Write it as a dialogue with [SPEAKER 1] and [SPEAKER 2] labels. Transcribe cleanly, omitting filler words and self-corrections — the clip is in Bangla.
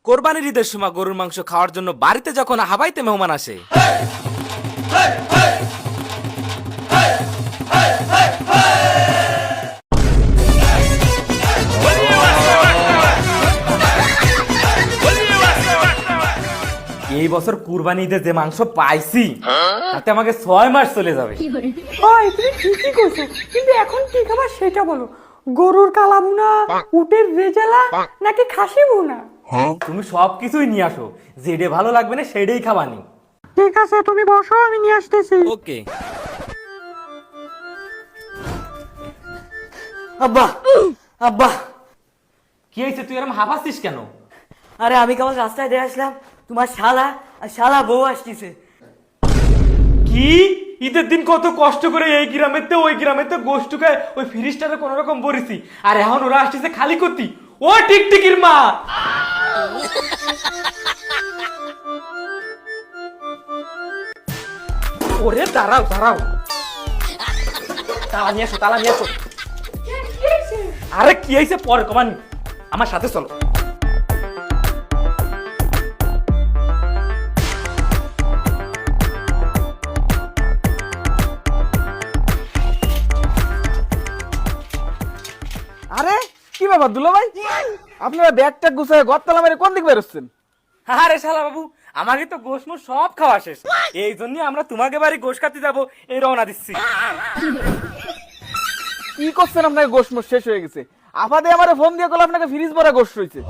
[SPEAKER 1] কোরবানির ঈদের সময় গরুর মাংস খাওয়ার জন্য বাড়িতে যখন হাবাইতে মেহমান আসে, এই বছর কুরবানি ঈদে যে মাংস পাইছি তাতে আমাকে 6 মাস চলে যাবে।
[SPEAKER 2] হয় তুমি ঠিকই কইছো, কিন্তু এখন কি খাবার সেটা বলো। গরুর কালাভুনা, উটের রেজালা নাকি খাসি ভুনা?
[SPEAKER 1] তুমি সবকিছুই নিয়ে আসো, যেটা ভালো লাগবে না সেটাই খাবানি।
[SPEAKER 2] ঠিক আছে তুমি বসো, আমি নিয়ে আসতেছি।
[SPEAKER 1] ওকে।
[SPEAKER 3] আব্বা আব্বা,
[SPEAKER 1] কি হয়েছে, তুই এরকম হাঁপাচ্ছিস কেন?
[SPEAKER 3] আরে আমি কেবল রাস্তায় দিয়ে আসলাম, তোমার শালা আর শালা বউ আসতেছে।
[SPEAKER 1] কি ঈদের দিন কত কষ্ট করে এই গ্রামেতে ওই গ্রামেতে গোষ্ঠ খায় ওই ফিরিস্টারে কোন রকম বলেছি, আর এখন ওরা আসতেছে খালি করতি। ও টিকটিকির মা, ওরে দাঁড়াও দাঁড়াও, তালা নিয়ে আসো, তালা নিয়ে আসো। আরে কি হয়েছে পরে কমানি, আমার সাথে চলো।
[SPEAKER 4] আরে কি ব্যাপার দুলা ভাই, আপনারা ব্যাগটা গুছায় গতলা মেরে কোন দিক বেরোচ্ছেন?
[SPEAKER 1] আরে শালা বাবু, আমাকে তো গোশ মোশ সব খাওয়া শেষ, এই জন্য আমরা তোমাকে বাড়ি গোশ খাতে যাবো এই রওনা দিচ্ছি।
[SPEAKER 4] কি করছেন? আপনাকে গোশ মোশ শেষ হয়ে গেছে। আপাদে আমারে ফোন দিয়ে কল আপনাকে ফ্রিজ ভরা গোশ রয়েছে।